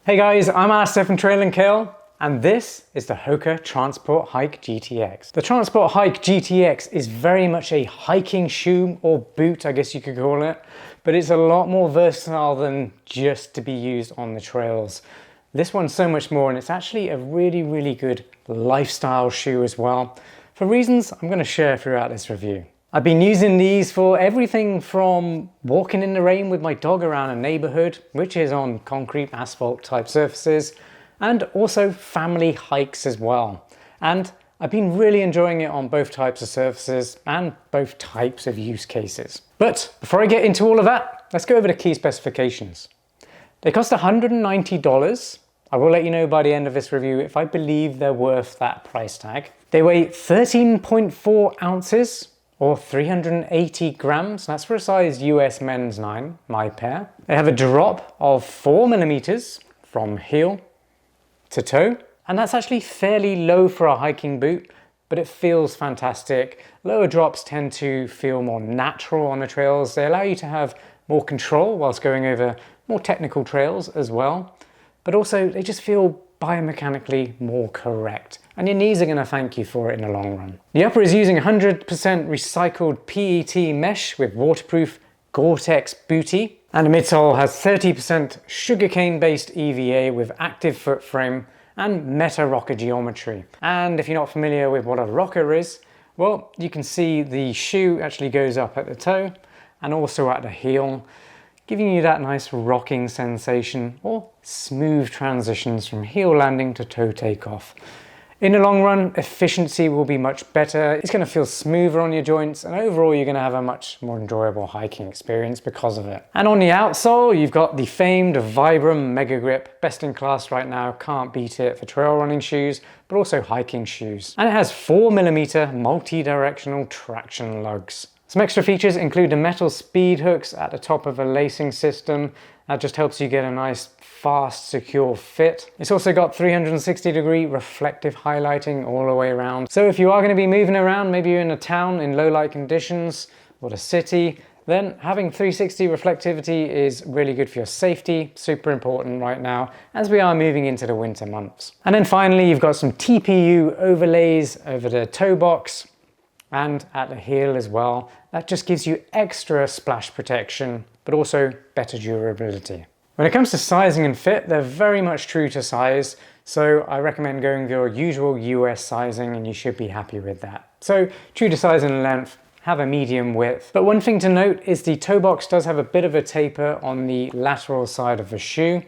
Hey guys, I'm Alastair from Trail Kale, and this is the Hoka Transport Hike GTX. The Transport Hike GTX is very much a hiking shoe, or boot I guess you could call it, but it's a lot more versatile than just to be used on the trails. This one's so much more, and it's actually a really good lifestyle shoe as well, for reasons I'm going to share throughout this review. I've been using these for everything from walking in the rain with my dog around a neighborhood, which is on concrete asphalt type surfaces, and also family hikes as well. And I've been really enjoying it on both types of surfaces and both types of use cases. But before I get into all of that, let's go over the key specifications. They cost $190. I will let you know by the end of this review if I believe they're worth that price tag. They weigh 13.4 ounces. Or 380 grams, that's for a size US men's 9, my pair. They have a drop of 4 millimeters from heel to toe, and that's actually fairly low for a hiking boot, but it feels fantastic. Lower drops tend to feel more natural on the trails. They allow you to have more control whilst going over more technical trails as well, but also they just feel biomechanically more correct, and your knees are going to thank you for it in the long run. The upper is using 100% recycled PET mesh with waterproof Gore-Tex bootie, and the midsole has 30% sugarcane based EVA with active foot frame and meta rocker geometry. And if you're not familiar with what a rocker is, well, you can see the shoe actually goes up at the toe and also at the heel, giving you that nice rocking sensation or smooth transitions from heel landing to toe takeoff. In the long run, efficiency will be much better. It's going to feel smoother on your joints, and overall you're going to have a much more enjoyable hiking experience because of it. And on the outsole, you've got the famed Vibram MegaGrip, best in class right now, can't beat it for trail running shoes, but also hiking shoes. And it has 4mm multi-directional traction lugs. Some extra features include the metal speed hooks at the top of a lacing system. That just helps you get a nice, fast, secure fit. It's also got 360-degree reflective highlighting all the way around. So if you are going to be moving around, maybe you're in a town in low light conditions or the city, then having 360 reflectivity is really good for your safety, super important right now as we are moving into the winter months. And then finally, you've got some TPU overlays over the toe box and at the heel as well. That just gives you extra splash protection, but also better durability. When it comes to sizing and fit, they're very much true to size, so I recommend going with your usual US sizing and you should be happy with that. So true to size and length, have a medium width. But one thing to note is the toe box does have a bit of a taper on the lateral side of the shoe,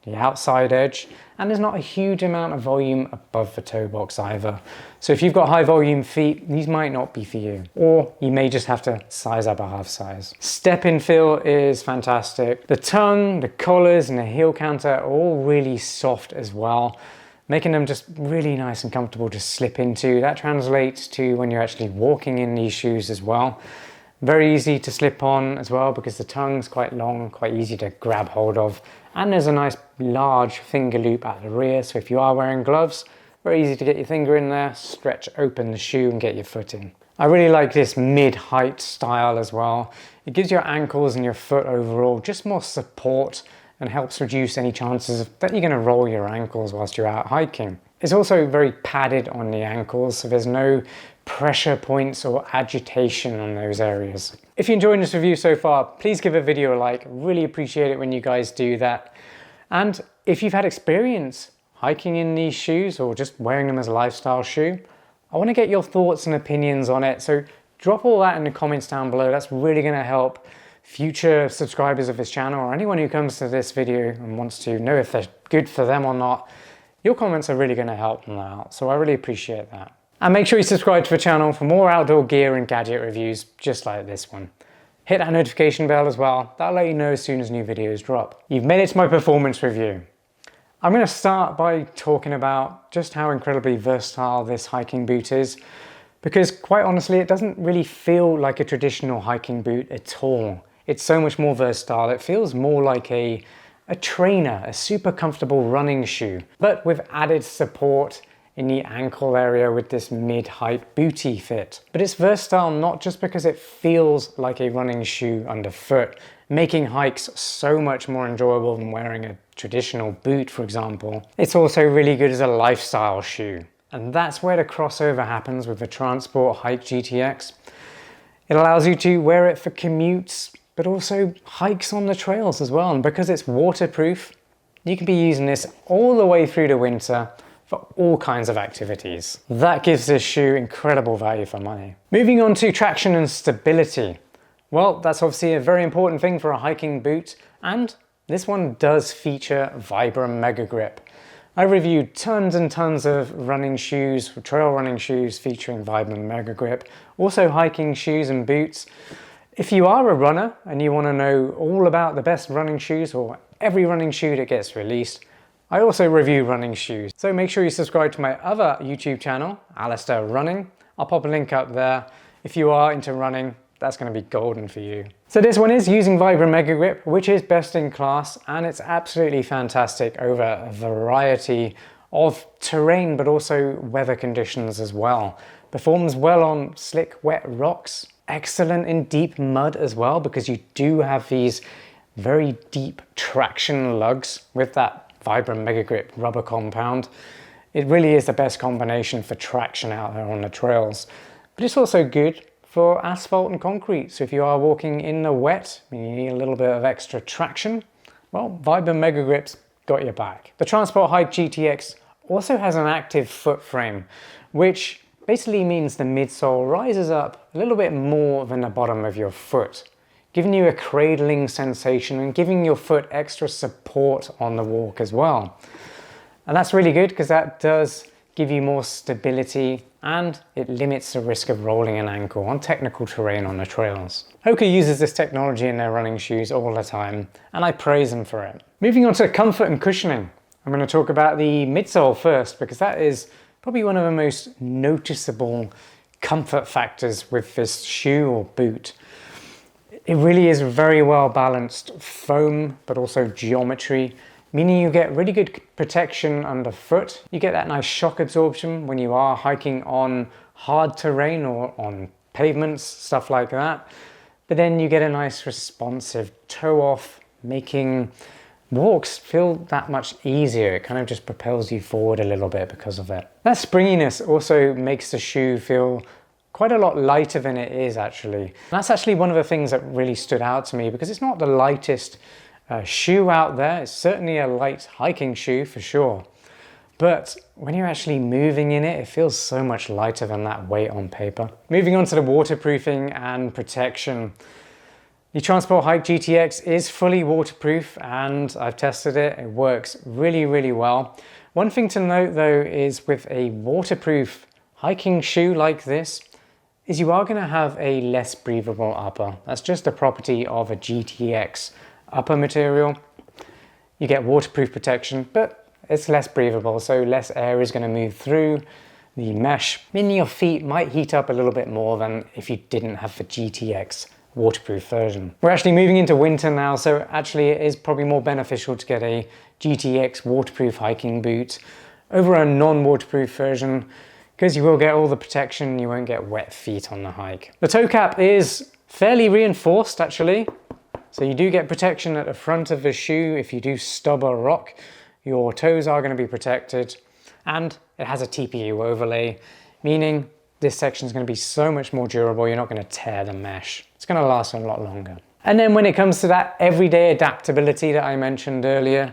the outside edge, and there's not a huge amount of volume above the toe box either. So if you've got high volume feet, these might not be for you, or you may just have to size up a half size. Step in feel is fantastic. The tongue, the collars, and the heel counter are all really soft as well, making them just really nice and comfortable to slip into. That translates to when you're actually walking in these shoes as well. Very easy to slip on as well because the tongue's quite long, quite easy to grab hold of. And there's a nice large finger loop at the rear, so if you are wearing gloves, very easy to get your finger in there, stretch open the shoe and get your foot in. I really like this mid-height style as well. It gives your ankles and your foot overall just more support and helps reduce any chances that you're going to roll your ankles whilst you're out hiking. It's also very padded on the ankles, so there's no pressure points or agitation on those areas. If you're enjoying this review so far, please give a video a like. Really appreciate it when you guys do that. And if you've had experience hiking in these shoes or just wearing them as a lifestyle shoe, I want to get your thoughts and opinions on it. So drop all that in the comments down below. That's really going to help future subscribers of this channel or anyone who comes to this video and wants to know if they're good for them or not. Your comments are really going to help them out, so I really appreciate that. And make sure you subscribe to the channel for more outdoor gear and gadget reviews just like this one. Hit that notification bell as well, that'll let you know as soon as new videos drop. You've made it to my performance review. I'm going to start by talking about just how incredibly versatile this hiking boot is, because quite honestly it doesn't really feel like a traditional hiking boot at all. It's so much more versatile. It feels more like a trainer, a super comfortable running shoe, but with added support in the ankle area with this mid-height booty fit. But it's versatile not just because it feels like a running shoe underfoot, making hikes so much more enjoyable than wearing a traditional boot, for example, it's also really good as a lifestyle shoe. And that's where the crossover happens with the Transport Hike GTX. It allows you to wear it for commutes, but also hikes on the trails as well. And because it's waterproof, you can be using this all the way through the winter for all kinds of activities. That gives this shoe incredible value for money. Moving on to traction and stability. Well, that's obviously a very important thing for a hiking boot, and this one does feature Vibram MegaGrip. I reviewed tons and tons of running shoes, trail running shoes featuring Vibram MegaGrip, also hiking shoes and boots. If you are a runner and you want to know all about the best running shoes or every running shoe that gets released, I also review running shoes. So make sure you subscribe to my other YouTube channel, Alastair Running. I'll pop a link up there. If you are into running, that's going to be golden for you. So this one is using Vibram MegaGrip, which is best in class, and it's absolutely fantastic over a variety of terrain, but also weather conditions as well. Performs well on slick, wet rocks. Excellent in deep mud as well, because you do have these very deep traction lugs with that Vibram MegaGrip rubber compound. It really is the best combination for traction out there on the trails. But it's also good for asphalt and concrete. So if you are walking in the wet and you need a little bit of extra traction, well, Vibram MegaGrip's got your back. The Transport Hike GTX also has an active foot frame, which basically means the midsole rises up a little bit more than the bottom of your foot, giving you a cradling sensation and giving your foot extra support on the walk as well. And that's really good because that does give you more stability and it limits the risk of rolling an ankle on technical terrain on the trails. Hoka uses this technology in their running shoes all the time, and I praise them for it. Moving on to comfort and cushioning, I'm going to talk about the midsole first, because that is probably one of the most noticeable comfort factors with this shoe or boot. It really is very well balanced foam, but also geometry, meaning you get really good protection underfoot. You get that nice shock absorption when you are hiking on hard terrain or on pavements, stuff like that. But then you get a nice responsive toe off, making walks feel that much easier. It kind of just propels you forward a little bit because of it. That springiness also makes the shoe feel quite a lot lighter than it is actually. And that's actually one of the things that really stood out to me, because it's not the lightest shoe out there. It's certainly a light hiking shoe for sure. But when you're actually moving in it, it feels so much lighter than that weight on paper. Moving on to the waterproofing and protection. The Transport Hike GTX is fully waterproof and I've tested it. It works really, really well. One thing to note though is with a waterproof hiking shoe like this, is you are going to have a less breathable upper. That's just a property of a GTX upper material. You get waterproof protection, but it's less breathable, so less air is going to move through the mesh, meaning your feet might heat up a little bit more than if you didn't have the GTX waterproof version. We're actually moving into winter now, so actually it is probably more beneficial to get a GTX waterproof hiking boot over a non-waterproof version, because you will get all the protection, you won't get wet feet on the hike. The toe cap is fairly reinforced actually. So you do get protection at the front of the shoe. If you do stub a rock, your toes are going to be protected. And it has a TPU overlay, meaning this section is going to be so much more durable, you're not going to tear the mesh. It's going to last a lot longer. And then when it comes to that everyday adaptability that I mentioned earlier,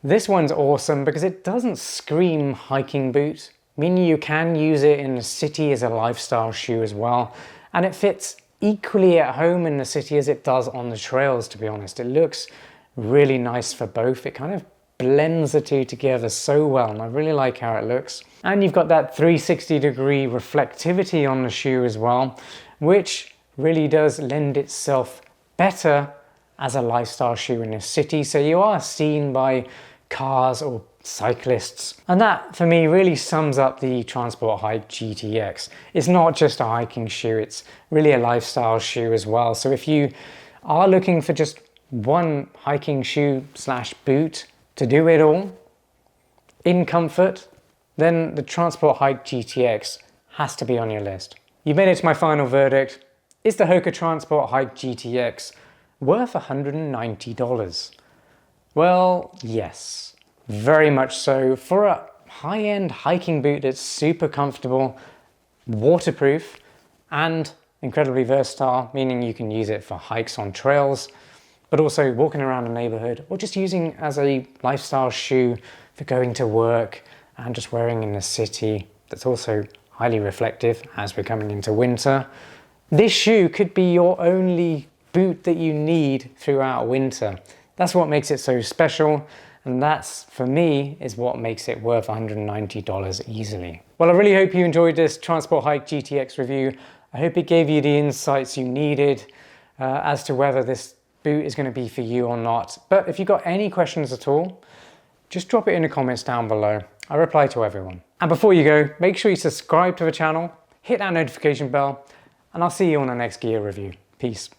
this one's awesome because it doesn't scream hiking boot, meaning you can use it in the city as a lifestyle shoe as well. And it fits equally at home in the city as it does on the trails, to be honest. It looks really nice for both. It kind of blends the two together so well, and I really like how it looks. And you've got that 360-degree reflectivity on the shoe as well, which really does lend itself better as a lifestyle shoe in the city. So you are seen by cars or cyclists. And that for me really sums up the Transport Hike GTX. It's not just a hiking shoe, it's really a lifestyle shoe as well. So if you are looking for just one hiking shoe slash boot to do it all in comfort, then the Transport Hike GTX has to be on your list. You made it to my final verdict. Is the Hoka Transport Hike GTX worth $190? Well, yes, very much so. For a high-end hiking boot that's super comfortable, waterproof, and incredibly versatile, meaning you can use it for hikes on trails, but also walking around a neighborhood, or just using as a lifestyle shoe for going to work and just wearing in the city. That's also highly reflective as we're coming into winter. This shoe could be your only boot that you need throughout winter. That's what makes it so special, and that's, for me, is what makes it worth $190 easily. Well, I really hope you enjoyed this Transport Hike GTX review. I hope it gave you the insights you needed as to whether this boot is going to be for you or not. But if you've got any questions at all, just drop it in the comments down below. I reply to everyone. And before you go, make sure you subscribe to the channel, hit that notification bell, and I'll see you on the next gear review. Peace.